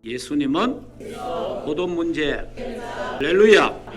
예수님은 모든 문제. 할렐루야.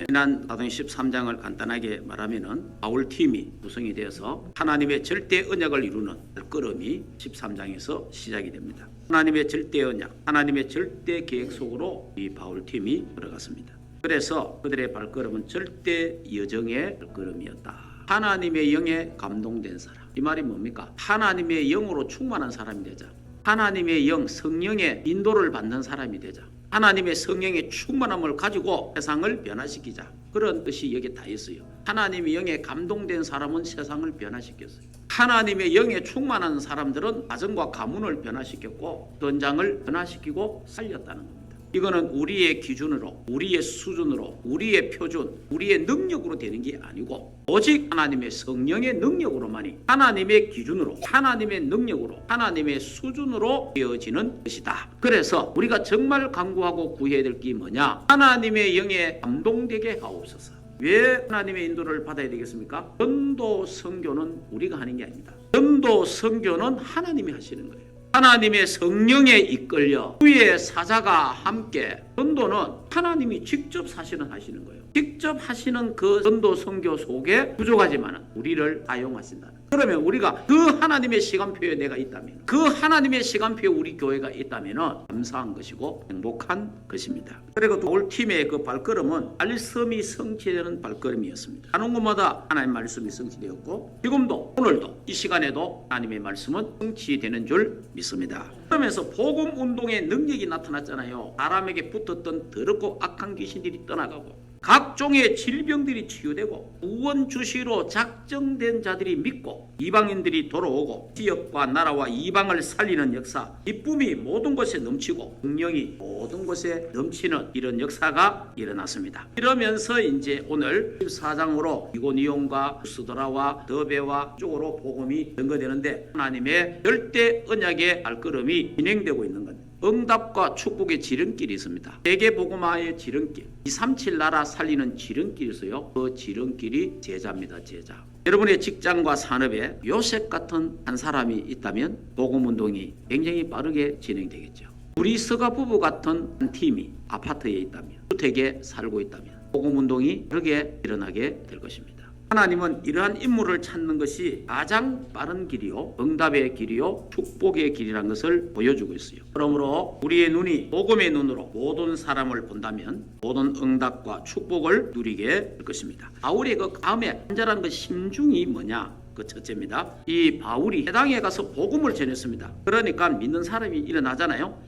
지난 사도행 13장을 간단하게 말하면은 바울팀이 구성이 되어서 하나님의 절대 언약을 이루는 발걸음이 13장에서 시작이 됩니다. 하나님의 절대 언약, 하나님의 절대 계획 속으로 이 바울팀이 들어갔습니다. 그래서 그들의 발걸음은 절대 여정의 발걸음이었다. 하나님의 영에 감동된 사람. 이 말이 뭡니까? 하나님의 영으로 충만한 사람이 되자. 하나님의 영, 성령의 인도를 받는 사람이 되자. 하나님의 성령의 충만함을 가지고 세상을 변화시키자. 그런 뜻이 여기에 다 있어요. 하나님의 영에 감동된 사람은 세상을 변화시켰어요. 하나님의 영에 충만한 사람들은 가정과 가문을 변화시켰고 현장을 변화시키고 살렸다는 겁니다. 이거는 우리의 기준으로, 우리의 수준으로, 우리의 표준, 우리의 능력으로 되는 게 아니고 오직 하나님의 성령의 능력으로만이 하나님의 기준으로, 하나님의 능력으로, 하나님의 수준으로 되어지는 것이다. 그래서 우리가 정말 간구하고 구해야 될 게 뭐냐? 하나님의 영에 감동되게 하옵소서. 왜 하나님의 인도를 받아야 되겠습니까? 전도 선교는 우리가 하는 게 아닙니다. 전도 선교는 하나님이 하시는 거예요. 하나님의 성령에 이끌려 주의 사자가 함께 전도는 하나님이 직접 하시는 거예요. 직접 하시는 그 전도 선교 속에 부족하지만 우리를 사용하신다. 그러면 우리가 그 하나님의 시간표에 내가 있다면, 그 하나님의 시간표에 우리 교회가 있다면 감사한 것이고 행복한 것입니다. 그리고 바울팀의 그 발걸음은 말씀이 성취되는 발걸음이었습니다. 하는 곳마다 하나님의 말씀이 성취되었고 지금도 오늘도 이 시간에도 하나님의 말씀은 성취되는 줄 믿습니다. 그러면서 복음 운동의 능력이 나타났잖아요. 사람에게 붙었던 더럽고 악한 귀신들이 떠나가고 각종의 질병들이 치유되고 구원 주시로 작정된 자들이 믿고 이방인들이 돌아오고 지역과 나라와 이방을 살리는 역사, 기쁨이 모든 곳에 넘치고 능력이 모든 곳에 넘치는 이런 역사가 일어났습니다. 이러면서 이제 오늘 14장으로 이고니온과 스도라와 더베와 쪽으로 복음이 연거되는데 하나님의 절대 언약의 발걸음이 진행되고 있는 겁니다. 응답과 축복의 지름길이 있습니다. 세계복음화의 지름길, 237 나라 살리는 지름길이 있어요. 그 지름길이 제자입니다. 제자. 여러분의 직장과 산업에 요셉 같은 한 사람이 있다면 복음운동이 굉장히 빠르게 진행되겠죠. 우리 서가 부부 같은 한 팀이 아파트에 있다면, 주택에 살고 있다면 복음운동이 빠르게 일어나게 될 것입니다. 하나님은 이러한 인물을 찾는 것이 가장 빠른 길이요, 응답의 길이요, 축복의 길이라는 것을 보여주고 있어요. 그러므로 우리의 눈이 복음의 눈으로 모든 사람을 본다면 모든 응답과 축복을 누리게 될 것입니다. 바울의 그 마음에 간절한 그 심중이 뭐냐? 그 첫째입니다. 이 바울이 해당에 가서 복음을 전했습니다. 그러니까 믿는 사람이 일어나잖아요.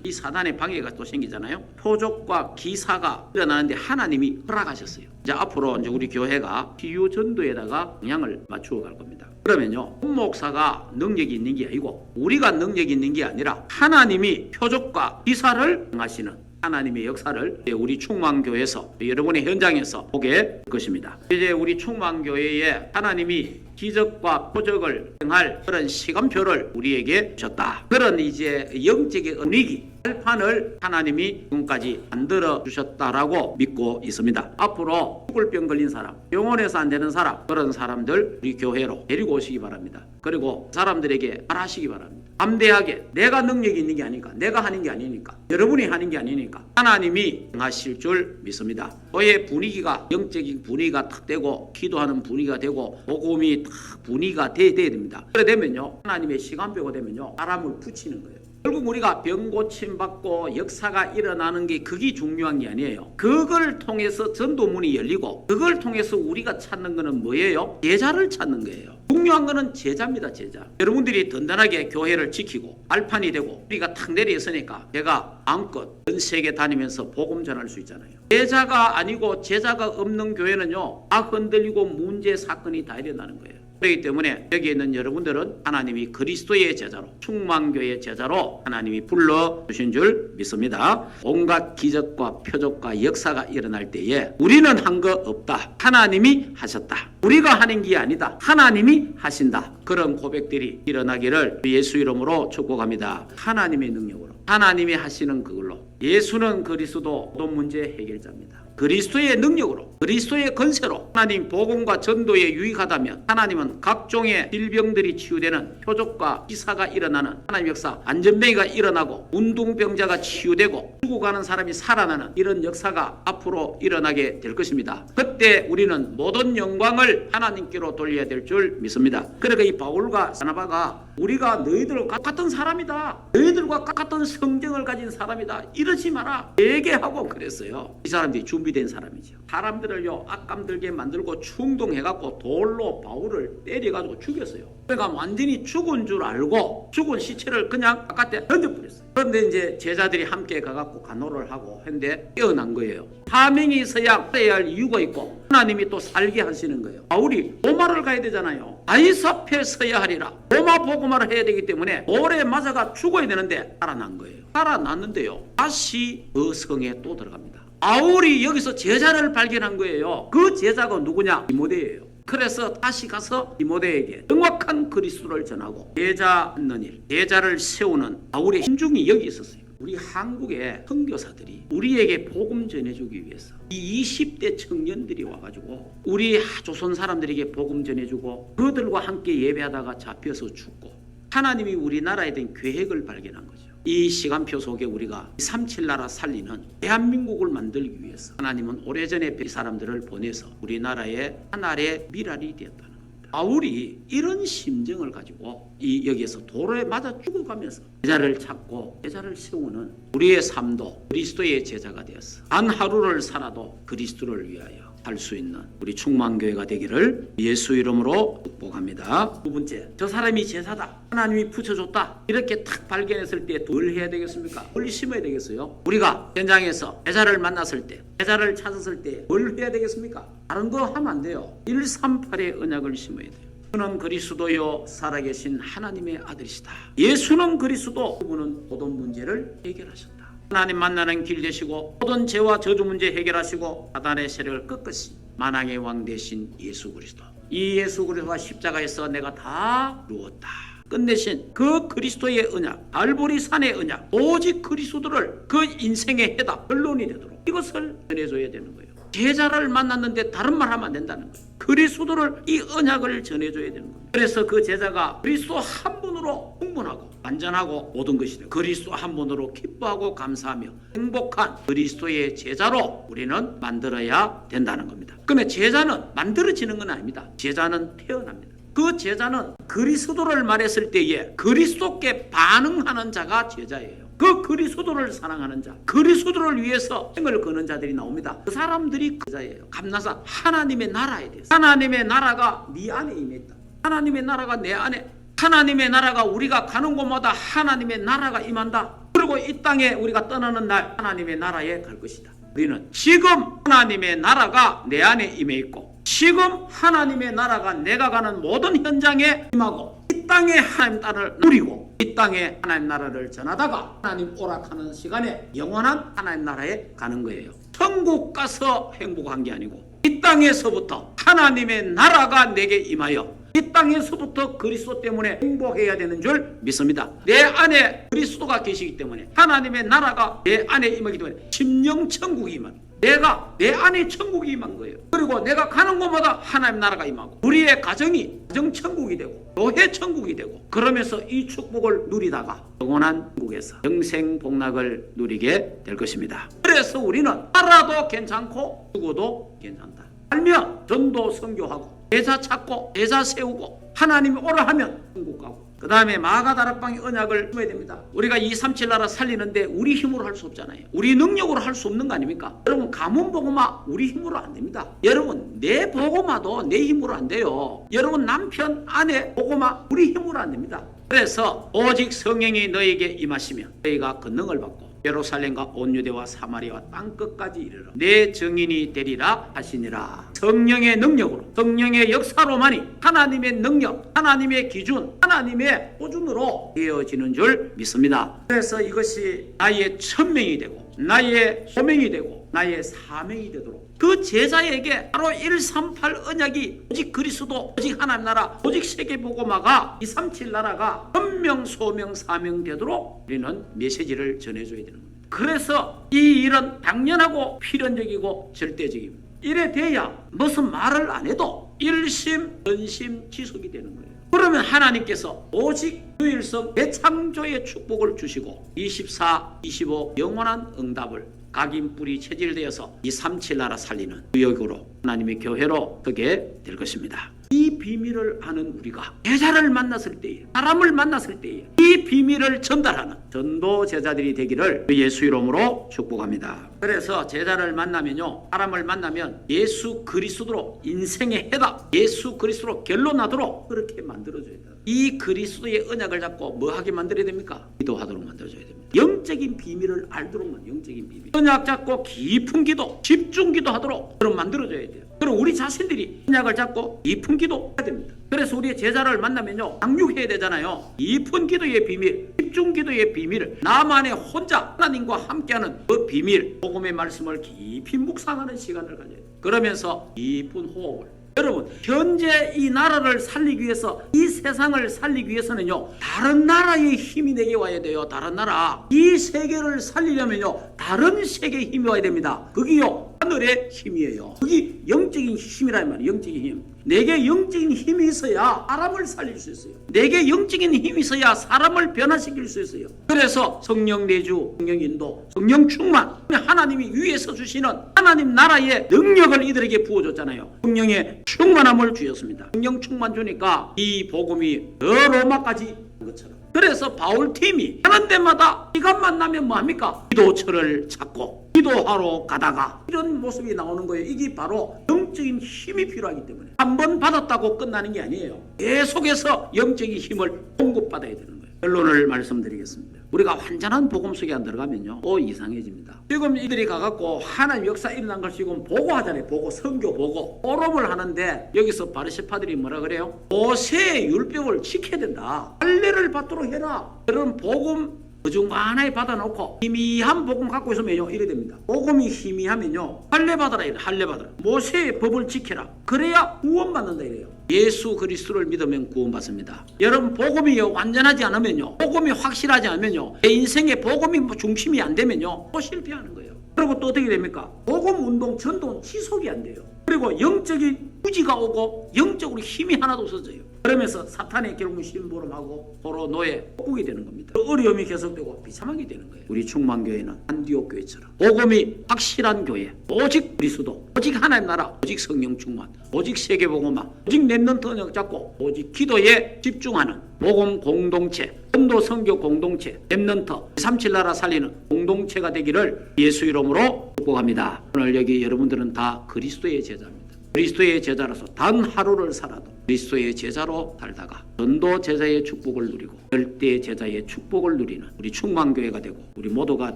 이 사단의 방해가 또 생기잖아요. 표적과 기사가 일어나는데 하나님이 허락하셨어요. 이제 앞으로 이제 우리 교회가 치유 전도에다가 영향을 맞추어 갈 겁니다. 그러면요, 목사가 능력이 있는 게 아니고 우리가 능력이 있는 게 아니라 하나님이 표적과 기사를 행하시는 하나님의 역사를 우리 충만교회에서 여러분의 현장에서 보게 될 것입니다. 이제 우리 충만교회에 하나님이 기적과 표적을 행할 그런 시간표를 우리에게 주셨다. 그런 이제 영적인 은위기 발판을 하나님이 지금까지 만들어 주셨다라고 믿고 있습니다. 앞으로 죽을 병 걸린 사람, 병원에서 안 되는 사람, 그런 사람들 우리 교회로 데리고 오시기 바랍니다. 그리고 사람들에게 말하시기 바랍니다. 담대하게 내가 능력이 있는 게 아니니까, 내가 하는 게 아니니까, 여러분이 하는 게 아니니까 하나님이 하실 줄 믿습니다. 교회 분위기가 영적인 분위기가 탁 되고 기도하는 분위기가 되고 복음이 탁 분위기가 돼야 됩니다. 그래 되면요, 하나님의 시간표가 되면요, 사람을 붙이는 거예요. 결국 우리가 병 고침 받고 역사가 일어나는 게 그게 중요한 게 아니에요. 그걸 통해서 전도문이 열리고 그걸 통해서 우리가 찾는 거는 뭐예요? 제자를 찾는 거예요. 중요한 거는 제자입니다. 제자. 여러분들이 든든하게 교회를 지키고 발판이 되고 우리가 탁 내려있으니까 제가 마음껏 전 세계 다니면서 복음 전할 수 있잖아요. 제자가 아니고 제자가 없는 교회는요, 다 흔들리고 문제 사건이 다 일어나는 거예요. 그렇기 때문에 여기 있는 여러분들은 하나님이 그리스도의 제자로, 충만교의 제자로 하나님이 불러주신 줄 믿습니다. 온갖 기적과 표적과 역사가 일어날 때에 우리는 한 거 없다. 하나님이 하셨다. 우리가 하는 게 아니다. 하나님이 하신다. 그런 고백들이 일어나기를 예수 이름으로 축복합니다. 하나님의 능력으로, 하나님이 하시는 그걸로. 예수는 그리스도 모든 문제 해결자입니다. 그리스도의 능력으로 그리스도의 건세로 하나님 복음과 전도에 유익하다면 하나님은 각종의 질병들이 치유되는 표적과 기사가 일어나는 하나님 역사, 안전병이가 일어나고 운동병자가 치유되고 죽어가는 사람이 살아나는 이런 역사가 앞으로 일어나게 될 것입니다. 그때 우리는 모든 영광을 하나님께로 돌려야 될 줄 믿습니다. 그러니까 이 바울과 바나바가 우리가 너희들과 같은 사람이다, 너희들과 같은 성경을 가진 사람이다, 이러지 마라 얘기하고 그랬어요. 이 사람들이 준비된 사람이죠. 사람들을요 악감들게 만들고 충동해갖고 돌로 바울을 때려가지고 죽였어요. 그러니까 완전히 죽은 줄 알고 죽은 시체를 그냥 바깥에 던져버렸어요. 그런데 이제 제자들이 함께 가갖고 간호를 하고 했는데 깨어난 거예요. 사명이 있어야 해야 할 이유가 있고 하나님이 또 살게 하시는 거예요. 바울이 로마를 가야 되잖아요. 아이스 앞에 서야 하리라. 로마 복음화를 해야 되기 때문에 돌에 맞아가 죽어야 되는데 살아난 거예요. 살아났는데요 다시 그 성에 또 들어갑니다. 바울이 여기서 제자를 발견한 거예요. 그 제자가 누구냐? 디모데예요. 그래서 다시 가서 디모데에게 정확한 그리스도를 전하고 제자 얻는 일, 제자를 세우는 바울의 힘중이 여기 있었어요. 우리 한국의 선교사들이 우리에게 복음 전해주기 위해서 이 20대 청년들이 와가지고 우리 조선 사람들에게 복음 전해주고 그들과 함께 예배하다가 잡혀서 죽고 하나님이 우리나라에 대한 계획을 발견한 거죠. 이 시간표 속에 우리가 3.7 나라 살리는 대한민국을 만들기 위해서 하나님은 오래전에 이 사람들을 보내서 우리나라의 하나의 미랄이 되었다는 겁니다. 바울이 이런 심정을 가지고 여기에서 돌에 맞아 죽어가면서 제자를 찾고 제자를 세우는 우리의 삶도 그리스도의 제자가 되었어. 단 하루를 살아도 그리스도를 위하여 할 수 있는 우리 충만교회가 되기를 예수 이름으로 축복합니다. 두 번째, 저 사람이 제사다, 하나님이 붙여줬다, 이렇게 탁 발견했을 때 뭘 해야 되겠습니까? 뭘 심어야 되겠어요? 우리가 현장에서 제자를 만났을 때, 제자를 찾았을 때 뭘 해야 되겠습니까? 다른 거 하면 안 돼요. 138의 언약을 심어야 돼요. 예수는 그리스도요 살아계신 하나님의 아들이시다. 예수는 그리스도, 그분은 모든 문제를 해결하셨다. 하나님 만나는 길 되시고 모든 죄와 저주 문제 해결하시고 사단의 세력을 꺾으신 만왕의 왕 되신 예수 그리스도, 이 예수 그리스도가 십자가에서 내가 다 이루었다 끝내신 그 그리스도의 언약, 갈보리 산의 언약, 오직 그리스도를 그 인생의 해답, 결론이 되도록 이것을 전해줘야 되는 거예요. 제자를 만났는데 다른 말 하면 안 된다는 거예요. 그리스도를, 이 언약을 전해줘야 되는 겁니다. 그래서 그 제자가 그리스도 한 분으로 충분하고 완전하고 모든 것이 되고 그리스도 한 분으로 기뻐하고 감사하며 행복한 그리스도의 제자로 우리는 만들어야 된다는 겁니다. 그런데 제자는 만들어지는 건 아닙니다. 제자는 태어납니다. 그 제자는 그리스도를 말했을 때에 그리스도께 반응하는 자가 제자예요. 그 그리스도를 사랑하는 자, 그리스도를 위해서 생을 거는 자들이 나옵니다. 그 사람들이 제자예요. 감나사 하나님의 나라에 대해서, 하나님의 나라가 네 안에 임했다, 하나님의 나라가 내 안에, 하나님의 나라가 우리가 가는 곳마다 하나님의 나라가 임한다. 그리고 이 땅에 우리가 떠나는 날 하나님의 나라에 갈 것이다. 우리는 지금 하나님의 나라가 내 안에 임해 있고 지금 하나님의 나라가 내가 가는 모든 현장에 임하고 이 땅에 하나님 나라를 누리고 이 땅에 하나님 나라를 전하다가 하나님 오락하는 시간에 영원한 하나님 나라에 가는 거예요. 천국 가서 행복한 게 아니고 이 땅에서부터 하나님의 나라가 내게 임하여 이 땅에서부터 그리스도 때문에 행복해야 되는 줄 믿습니다. 내 안에 그리스도가 계시기 때문에 하나님의 나라가 내 안에 임하기 때문에 심령천국이 임합니다. 내가 내 안에 천국이 임한 거예요. 그리고 내가 가는 곳마다 하나님 나라가 임하고 우리의 가정이 가정천국이 되고 교회천국이 되고 그러면서 이 축복을 누리다가 영원한 천국에서 영생복락을 누리게 될 것입니다. 그래서 우리는 살아도 괜찮고 죽어도 괜찮다. 살면 전도 선교하고 제자 찾고 제자 세우고 하나님이 오라 하면 천국 가고 그 다음에 마가다락방의 언약을 품어야 됩니다. 우리가 237 나라 살리는데 우리 힘으로 할 수 없잖아요. 우리 능력으로 할 수 없는 거 아닙니까? 여러분 가문 복음화 우리 힘으로 안 됩니다. 여러분 내 복음화도 내 힘으로 안 돼요. 여러분 남편 아내 복음화 우리 힘으로 안 됩니다. 그래서 오직 성령이 너에게 임하시면 너희가 권능을 받고 예루살렘과 온 유대와 사마리아와 땅끝까지 이르러 내 증인이 되리라 하시니라. 성령의 능력으로 성령의 역사로만이 하나님의 능력, 하나님의 기준, 하나님의 표준으로 되어지는 줄 믿습니다. 그래서 이것이 나의 천명이 되고 나의 소명이 되고 나의 사명이 되도록 그 제자에게 바로 138 언약이 오직 그리스도, 오직 하나님 나라, 오직 세계복음화가 237 나라가 천명, 소명, 사명 되도록 우리는 메시지를 전해줘야 되는 겁니다. 그래서 이 일은 당연하고 필연적이고 절대적입니다. 이래 돼야 무슨 말을 안 해도 일심 전심 지속이 되는 거예요. 그러면 하나님께서 오직 유일성 대창조의 축복을 주시고 24, 25 영원한 응답을 각인 뿌리 체질되어서 이 37 나라 살리는 구역으로 하나님의 교회로 서게 될 것입니다. 이 비밀을 아는 우리가 제자를 만났을 때에, 사람을 만났을 때에 이 비밀을 전달하는 전도 제자들이 되기를 예수 이름으로 축복합니다. 그래서 제자를 만나면요, 사람을 만나면 예수 그리스도로 인생의 해답, 예수 그리스도로 결론나도록 그렇게 만들어줘야 돼요. 이 그리스도의 언약을 잡고 뭐 하게 만들어야 됩니까? 기도하도록 만들어줘야 됩니다. 영적인 비밀을 알도록만, 영적인 비밀. 언약 잡고 깊은 기도, 집중 기도하도록 그럼 만들어줘야 돼요. 그럼 우리 자신들이 언약을 잡고 깊은 기도 해야 됩니다. 그래서 우리의 제자를 만나면요, 강육해야 되잖아요. 깊은 기도의 비밀, 집중 기도의 비밀, 나만의 혼자 하나님과 함께하는 그 비밀, 복음의 말씀을 깊이 묵상하는 시간을 가져야 돼요. 그러면서 깊은 호흡을. 여러분, 현재 이 나라를 살리기 위해서, 이 세상을 살리기 위해서는요, 다른 나라의 힘이 내게 와야 돼요. 다른 나라. 이 세계를 살리려면요, 다른 세계의 힘이 와야 됩니다. 그게요, 하늘의 힘이에요. 그게 영적인 힘이란 말이에요. 영적인 힘. 내게 영적인 힘이 있어야 사람을 살릴 수 있어요. 내게 영적인 힘이 있어야 사람을 변화시킬 수 있어요. 그래서 성령 내주, 성령 인도, 성령 충만, 하나님이 위에서 주시는 하나님 나라의 능력을 이들에게 부어줬잖아요. 성령의 충만함을 주셨습니다. 성령 충만 주니까 이 복음이 더 로마까지 간 것처럼. 그래서 바울팀이 하는 데마다 시간만 나면 뭐합니까? 기도처를 찾고 기도하러 가다가 이런 모습이 나오는 거예요. 이게 바로 영적인 힘이 필요하기 때문에 한 번 받았다고 끝나는 게 아니에요. 계속해서 영적인 힘을 공급받아야 되는 거예요. 결론을 말씀드리겠습니다. 우리가 완전한 복음 속에 안 들어가면요, 또 이상해집니다. 지금 이들이 가갖고 하나님 역사 일어난 걸 지금 보고하잖아요. 보고, 선교 보고 포럼을 하는데 여기서 바리새파들이 뭐라 그래요? 모세의 율법을 지켜야 된다. 할례를 받도록 해라. 그런 복음 어중간하게 받아놓고 희미한 복음 갖고 있으면요, 이래 됩니다. 복음이 희미하면요, 할례 받아라 이래. 할례 받아라. 모세의 법을 지켜라. 그래야 구원받는다 이래요. 예수 그리스도를 믿으면 구원받습니다. 여러분, 복음이 완전하지 않으면요, 복음이 확실하지 않으면요, 내 인생의 복음이 중심이 안 되면요, 또 실패하는 거예요. 그리고 또 어떻게 됩니까? 복음 운동, 전도는 지속이 안 돼요. 그리고 영적인 부지가 오고 영적으로 힘이 하나도 없어져요. 그러면서 사탄의 결국 심부름하고 서로 노예, 복국이 되는 겁니다. 어려움이 계속되고 비참하게 되는 거예요. 우리 충만교회는 안디옥 교회처럼 복음이 확실한 교회, 오직 그리스도, 오직 하나님 나라, 오직 성령 충만, 오직 세계복음화, 오직 렘넌트 언약 잡고 오직 기도에 집중하는 복음 공동체, 전도 선교 공동체, 렘넌트 37 나라 살리는 공동체가 되기를 예수 이름으로 축복합니다. 오늘 여기 여러분들은 다 그리스도의 제자입니다. 그리스도의 제자로서 단 하루를 살아도 그리스도의 제자로 살다가 전도 제자의 축복을 누리고 절대 제자의 축복을 누리는 우리 충만교회가 되고 우리 모두가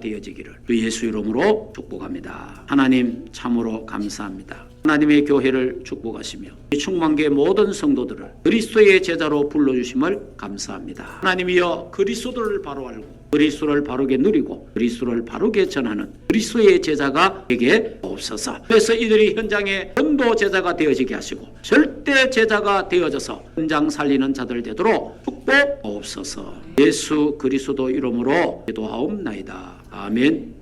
되어지기를 예수 이름으로 축복합니다. 하나님 참으로 감사합니다. 하나님의 교회를 축복하시며 이 충만교회 모든 성도들을 그리스도의 제자로 불러주심을 감사합니다. 하나님이여, 그리스도를 바로 알고 그리스도를 바르게 누리고 그리스도를 바르게 전하는 그리스도의 제자가 되게 없어서, 그래서 이들이 현장의 전도 제자가 되어지게 하시고 절대 제자가 되어져서 현장 살리는 자들 되도록 축복 없어서 예수 그리스도 이름으로 기도하옵나이다. 아멘.